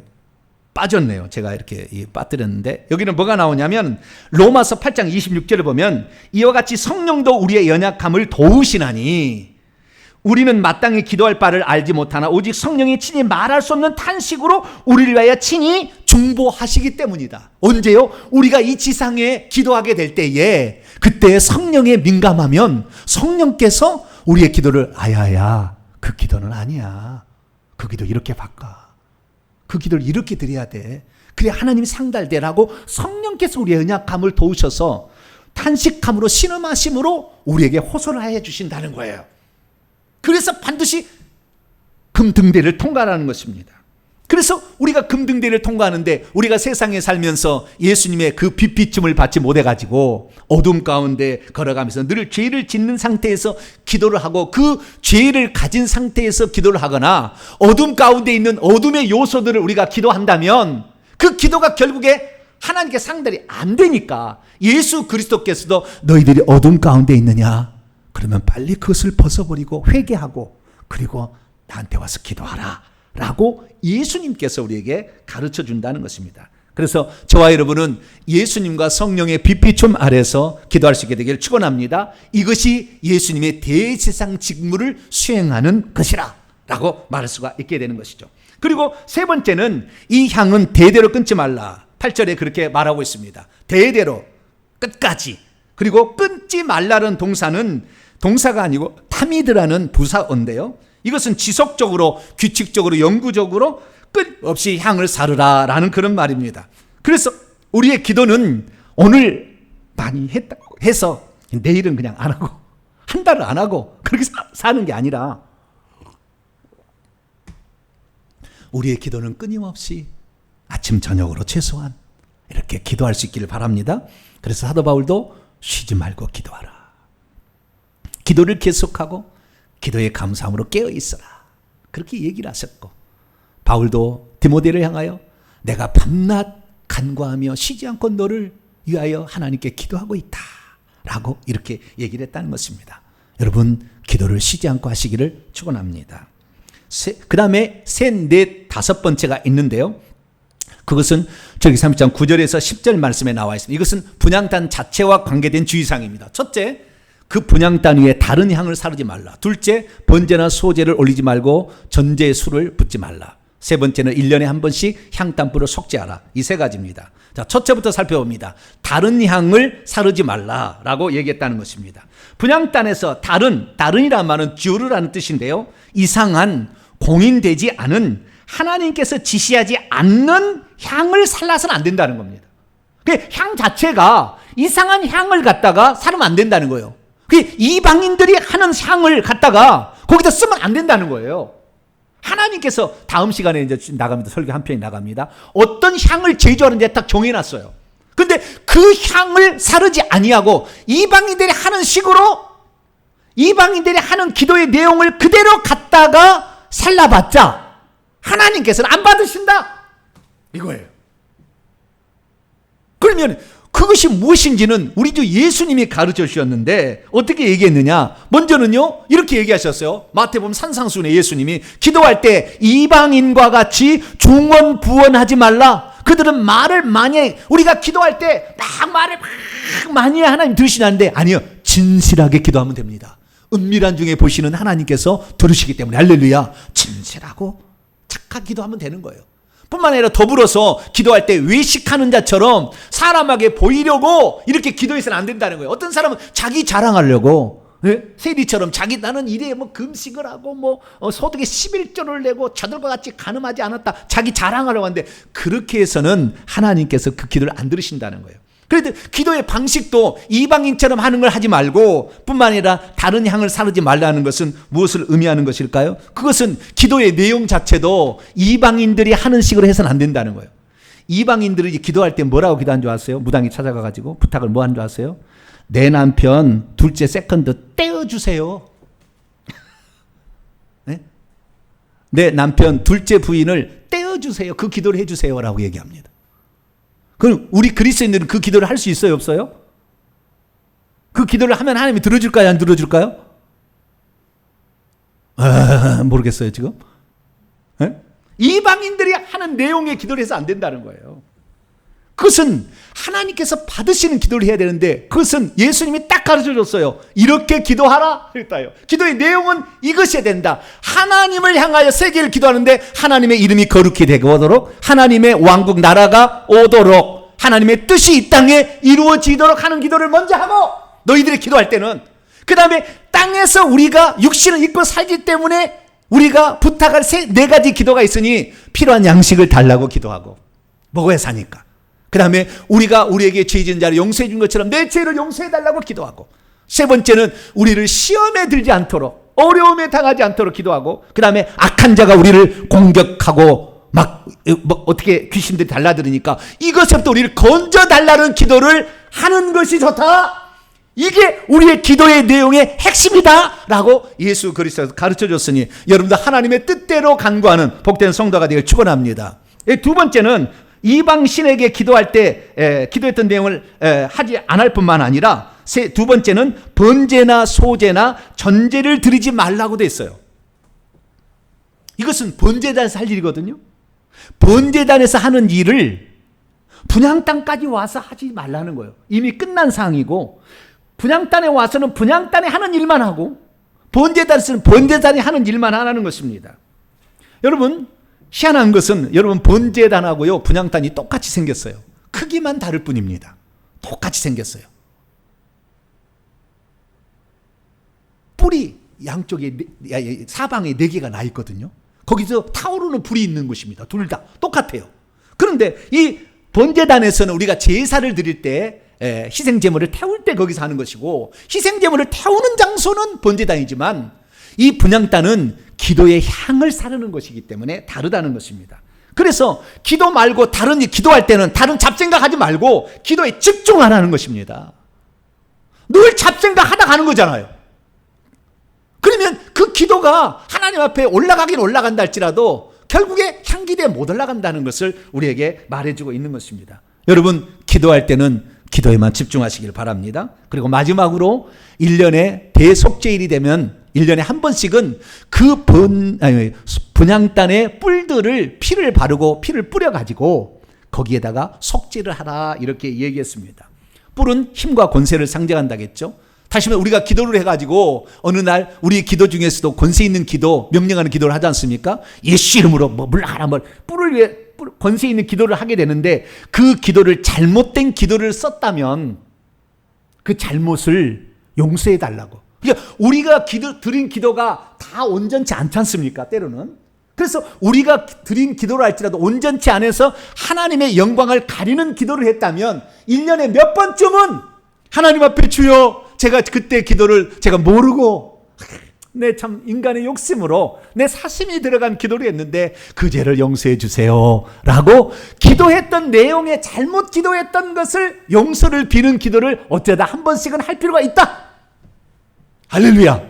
빠졌네요. 제가 이렇게 빠뜨렸는데, 여기는 뭐가 나오냐면 로마서 8장 26절을 보면 이와 같이 성령도 우리의 연약함을 도우시나니 우리는 마땅히 기도할 바를 알지 못하나 오직 성령이 친히 말할 수 없는 탄식으로 우리를 위하여 친히 중보하시기 때문이다. 언제요? 우리가 이 지상에 기도하게 될 때에, 그때 성령에 민감하면 성령께서 우리의 기도를 아야야, 그 기도는 아니야, 그 기도 이렇게 바꿔, 그 기도를 이렇게 드려야 돼, 그래 하나님이 상달되라고 성령께서 우리의 연약함을 도우셔서 탄식함으로 신음하심으로 우리에게 호소를 해 주신다는 거예요. 그래서 반드시 금등대를 통과하는 것입니다. 그래서 우리가 금등대를 통과하는데, 우리가 세상에 살면서 예수님의 그 빛비춤을 받지 못해가지고 어둠 가운데 걸어가면서 늘 죄를 짓는 상태에서 기도를 하고, 그 죄를 가진 상태에서 기도를 하거나 어둠 가운데 있는 어둠의 요소들을 우리가 기도한다면 그 기도가 결국에 하나님께 상달이 안 되니까, 예수 그리스도께서도 너희들이 어둠 가운데 있느냐? 그러면 빨리 그것을 벗어버리고 회개하고 그리고 나한테 와서 기도하라 라고 예수님께서 우리에게 가르쳐 준다는 것입니다. 그래서 저와 여러분은 예수님과 성령의 빛비춤 아래서 기도할 수 있게 되기를 축원합니다. 이것이 예수님의 대제사장 직무를 수행하는 것이라 라고 말할 수가 있게 되는 것이죠. 그리고 세 번째는 이 향은 대대로 끊지 말라. 8절에 그렇게 말하고 있습니다. 대대로 끝까지. 그리고 끊지 말라는 동사가 아니고 타미드라는 부사어인데요, 이것은 지속적으로, 규칙적으로, 영구적으로 끝없이 향을 사르라라는 그런 말입니다. 그래서 우리의 기도는 오늘 많이 해서 내일은 그냥 안 하고, 한 달을 안 하고 그렇게 사는 게 아니라, 우리의 기도는 끊임없이 아침 저녁으로 최소한 이렇게 기도할 수 있기를 바랍니다. 그래서 사도 바울도 쉬지 말고 기도하라, 기도를 계속하고 기도의 감사함으로 깨어 있어라, 그렇게 얘기를 하셨고, 바울도 디모데를 향하여 내가 밤낮 간구하며 쉬지 않고 너를 위하여 하나님께 기도하고 있다 라고 이렇게 얘기를 했다는 것입니다. 여러분, 기도를 쉬지 않고 하시기를 축원합니다. 그 다음에 다섯 번째가 있는데요, 그것은 저기 30장 9절에서 10절 말씀에 나와 있습니다. 이것은 분향단 자체와 관계된 주의사항입니다. 첫째, 그 분향단 위에 다른 향을 사르지 말라. 둘째, 번제나 소제를 올리지 말고 전제의 술을 붓지 말라. 세 번째는 1년에 한 번씩 향단불을 속죄하라. 이 세 가지입니다. 자, 첫째부터 살펴봅니다. 다른 향을 사르지 말라라고 얘기했다는 것입니다. 분향단에서 다른이라는 말은 듀르라는 뜻인데요, 이상한, 공인되지 않은, 하나님께서 지시하지 않는 향을 살라서는 안 된다는 겁니다. 그 향 자체가 이상한 향을 갖다가 사면 안 된다는 거예요. 그 이방인들이 하는 향을 갖다가 거기다 쓰면 안 된다는 거예요. 하나님께서 다음 시간에 이제 나갑니다. 설교 한 편이 나갑니다. 어떤 향을 제조하는데 딱 정해놨어요. 근데 그 향을 사르지 아니하고 이방인들이 하는 식으로 이방인들이 하는 기도의 내용을 그대로 갖다가 살라봤자 하나님께서는 안 받으신다 이거예요. 그러면 그것이 무엇인지는 우리 주 예수님이 가르쳐 주셨는데 어떻게 얘기했느냐? 먼저는요 이렇게 얘기하셨어요. 마태복음 산상수훈에 예수님이 기도할 때 이방인과 같이 중언부언하지 말라. 그들은 말을 많이 해. 우리가 기도할 때 막 말을 막 많이 해. 하나님 들으시는데 아니요, 진실하게 기도하면 됩니다. 은밀한 중에 보시는 하나님께서 들으시기 때문에 할렐루야, 진실하고 착하게 기도하면 되는 거예요. 뿐만 아니라 더불어서 기도할 때 외식하는 자처럼 사람에게 보이려고 이렇게 기도해서는 안 된다는 거예요. 어떤 사람은 자기 자랑하려고, 예? 세리처럼 자기 나는 이래 뭐 금식을 하고 뭐 소득의 11조를 내고 저들과 같이 간음하지 않았다, 자기 자랑하려고 하는데 그렇게 해서는 하나님께서 그 기도를 안 들으신다는 거예요. 그래도 기도의 방식도 이방인처럼 하는 걸 하지 말고 뿐만 아니라 다른 향을 사르지 말라는 것은 무엇을 의미하는 것일까요? 그것은 기도의 내용 자체도 이방인들이 하는 식으로 해서는 안 된다는 거예요. 이방인들이 기도할 때 뭐라고 기도한 줄 아세요? 무당이 찾아가가지고 부탁을 뭐 한 줄 아세요? 내 남편 둘째 세컨드 떼어주세요. 네? 내 남편 둘째 부인을 떼어주세요. 그 기도를 해주세요 라고 얘기합니다. 그럼 우리 그리스도인들은 그 기도를 할 수 있어요, 없어요? 그 기도를 하면 하나님이 들어줄까요, 안 들어줄까요? 모르겠어요, 지금. 네? 이방인들이 하는 내용의 기도를 해서 안 된다는 거예요. 그것은 하나님께서 받으시는 기도를 해야 되는데 그것은 예수님이 딱 가르쳐줬어요. 이렇게 기도하라 그랬다요. 기도의 내용은 이것이어야 된다. 하나님을 향하여 세계를 기도하는데 하나님의 이름이 거룩히 되도록, 하나님의 왕국 나라가 오도록, 하나님의 뜻이 이 땅에 이루어지도록 하는 기도를 먼저 하고, 너희들이 기도할 때는 그 다음에 땅에서 우리가 육신을 입고 살기 때문에 우리가 부탁할 네 가지 기도가 있으니 필요한 양식을 달라고 기도하고, 먹어야 사니까. 그 다음에 우리가 우리에게 죄 지은 자를 용서해 준 것처럼 내 죄를 용서해 달라고 기도하고, 세 번째는 우리를 시험에 들지 않도록, 어려움에 당하지 않도록 기도하고, 그 다음에 악한 자가 우리를 공격하고 막 어떻게 귀신들이 달라들으니까 이것부터 우리를 건져달라는 기도를 하는 것이 좋다. 이게 우리의 기도의 내용의 핵심이다 라고 예수 그리스도께서 가르쳐줬으니 여러분도 하나님의 뜻대로 간구하는 복된 성도가 되길 축원합니다. 두 번째는 이방 신에게 기도할 때 기도했던 내용을 하지 않을 뿐만 아니라 두 번째는 번제나 소제나 전제를 드리지 말라고 돼 있어요. 이것은 번제단에서 할 일이거든요. 번제단에서 하는 일을 분향 땅까지 와서 하지 말라는 거예요. 이미 끝난 사항이고, 분향 땅에 와서는 분향 땅에 하는 일만 하고, 번제단에서는 번제단이 하는 일만 하라는 것입니다. 여러분, 희한한 것은 여러분 번제단하고요 분향단이 똑같이 생겼어요. 크기만 다를 뿐입니다. 똑같이 생겼어요. 뿔이 양쪽에 사방에 4개가 나 있거든요. 거기서 타오르는 불이 있는 것입니다. 둘 다 똑같아요. 그런데 이 번제단에서는 우리가 제사를 드릴 때 희생제물을 태울 때 거기서 하는 것이고, 희생제물을 태우는 장소는 번제단이지만 이 분향단은 기도의 향을 사르는 것이기 때문에 다르다는 것입니다. 그래서 기도 말고 다른 일, 기도할 때는 다른 잡생각하지 말고 기도에 집중하라는 것입니다. 늘 잡생각 하다 가는 거잖아요. 그러면 그 기도가 하나님 앞에 올라가긴 올라간다 할지라도 결국에 향기대에 못 올라간다는 것을 우리에게 말해주고 있는 것입니다. 여러분, 기도할 때는 기도에만 집중하시길 바랍니다. 그리고 마지막으로 1년에 대속죄일이 되면 1년에 한 번씩은 그 분향단의 뿔들을 피를 바르고 피를 뿌려가지고 거기에다가 속죄를 하라 이렇게 얘기했습니다. 뿔은 힘과 권세를 상징한다겠죠. 다시 말해 우리가 기도를 해가지고 어느 날 우리 기도 중에서도 권세 있는 기도, 명령하는 기도를 하지 않습니까? 예수 이름으로 뭐 물러가라, 뿔을 위해 권세 있는 기도를 하게 되는데 그 기도를 잘못된 기도를 썼다면 그 잘못을 용서해 달라고. 그러니까 우리가 드린 기도가 다 온전치 않지 않습니까? 때로는. 그래서 우리가 드린 기도를 할지라도 온전치 않아서 하나님의 영광을 가리는 기도를 했다면 1년에 몇 번쯤은 하나님 앞에 주여, 제가 그때 기도를 제가 모르고 내 참 인간의 욕심으로 내 사심이 들어간 기도를 했는데 그 죄를 용서해 주세요 라고 기도했던 내용에 잘못 기도했던 것을 용서를 비는 기도를 어쩌다 한 번씩은 할 필요가 있다. 할렐루야.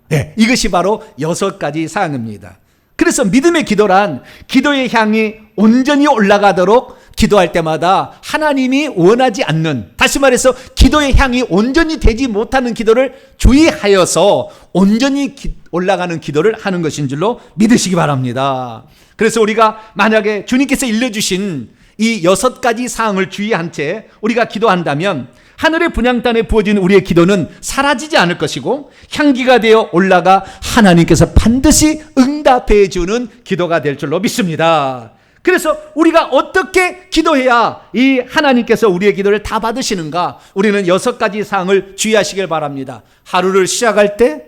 네, 이것이 바로 6가지 사항입니다. 그래서 믿음의 기도란 기도의 향이 온전히 올라가도록 기도할 때마다 하나님이 원하지 않는, 다시 말해서 기도의 향이 온전히 되지 못하는 기도를 주의하여서 온전히 올라가는 기도를 하는 것인 줄로 믿으시기 바랍니다. 그래서 우리가 만약에 주님께서 일러주신 이 6가지 사항을 주의한 채 우리가 기도한다면 하늘의 분향단에 부어진 우리의 기도는 사라지지 않을 것이고 향기가 되어 올라가 하나님께서 반드시 응답해 주는 기도가 될 줄로 믿습니다. 그래서 우리가 어떻게 기도해야 이 하나님께서 우리의 기도를 다 받으시는가? 우리는 6가지 사항을 주의하시길 바랍니다. 하루를 시작할 때,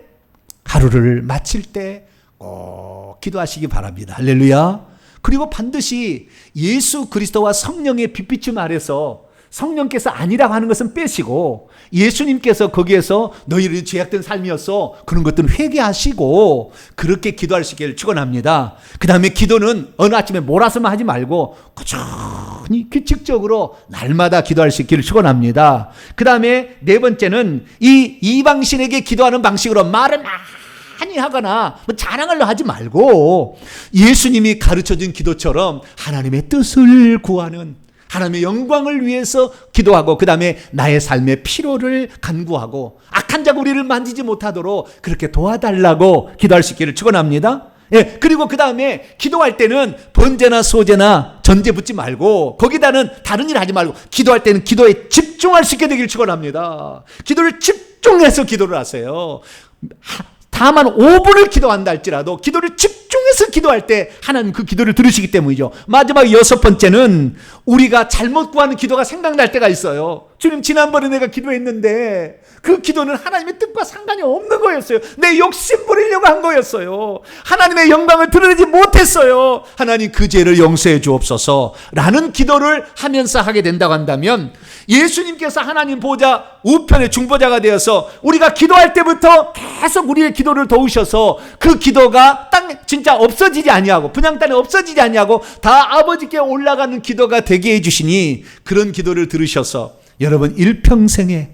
하루를 마칠 때 꼭 기도하시기 바랍니다. 할렐루야. 그리고 반드시 예수 그리스도와 성령의 빛비춤 아래서 성령께서 아니라고 하는 것은 빼시고 예수님께서 거기에서 너희들이 죄악된 삶이었어, 그런 것들은 회개하시고 그렇게 기도할 수 있기를 축원합니다. 그 다음에 기도는 어느 아침에 몰아서만 하지 말고 꾸준히 규칙적으로 날마다 기도할 수 있기를 축원합니다. 그 다음에 4번째는 이 이방신에게 기도하는 방식으로 말을 많이 하거나 자랑을 하지 말고 예수님이 가르쳐준 기도처럼 하나님의 뜻을 구하는, 하나님의 영광을 위해서 기도하고 그 다음에 나의 삶의 필요를 간구하고 악한 자가 우리를 만지지 못하도록 그렇게 도와달라고 기도할 수 있기를 축원합니다. 예, 그리고 그 다음에 기도할 때는 번제나 소제나 전제 붙지 말고 거기다는 다른 일 하지 말고 기도할 때는 기도에 집중할 수 있게 되기를 축원합니다. 기도를 집중해서 기도를 하세요. 다만 5분을 기도한다 할지라도 기도를 집중해서 기도할 때 하나님 그 기도를 들으시기 때문이죠. 마지막 6번째는 우리가 잘못 구하는 기도가 생각날 때가 있어요. 주님, 지난번에 내가 기도했는데 그 기도는 하나님의 뜻과 상관이 없는 거였어요. 내 욕심 부리려고 한 거였어요. 하나님의 영광을 드러내지 못했어요. 하나님 그 죄를 용서해 주옵소서 라는 기도를 하면서 하게 된다고 한다면 예수님께서 하나님 보좌 우편의 중보자가 되어서 우리가 기도할 때부터 계속 우리의 기도를 도우셔서 그 기도가 땅에 진짜 없어지지 아니하고 분향단에 없어지지 아니하고 다 아버지께 올라가는 기도가 되게 해주시니 그런 기도를 들으셔서 여러분 일평생에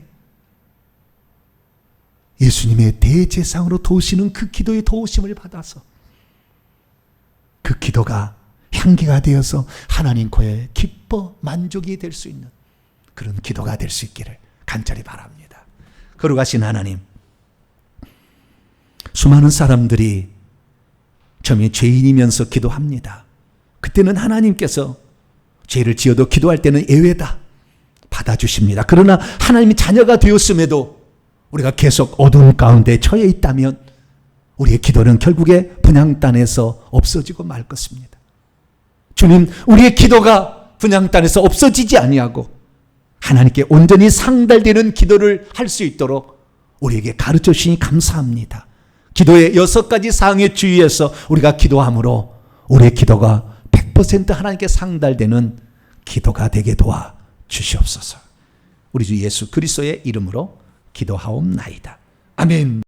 예수님의 대제사장으로 도우시는 그 기도의 도우심을 받아서 그 기도가 향기가 되어서 하나님 코에 기뻐 만족이 될 수 있는 그런 기도가 될 수 있기를 간절히 바랍니다. 거룩하신 하나님, 수많은 사람들이 처음에 죄인이면서 기도합니다. 그때는 하나님께서 죄를 지어도 기도할 때는 예외다 받아주십니다. 그러나 하나님이 자녀가 되었음에도 우리가 계속 어두운 가운데 처해 있다면 우리의 기도는 결국에 분향단에서 없어지고 말 것입니다. 주님, 우리의 기도가 분향단에서 없어지지 아니하고 하나님께 온전히 상달되는 기도를 할 수 있도록 우리에게 가르쳐 주시니 감사합니다. 기도의 6가지 사항에 주의해서 우리가 기도함으로 우리의 기도가 100% 하나님께 상달되는 기도가 되게 도와 주시옵소서. 우리 주 예수 그리스도의 이름으로 기도하옵나이다. 아멘.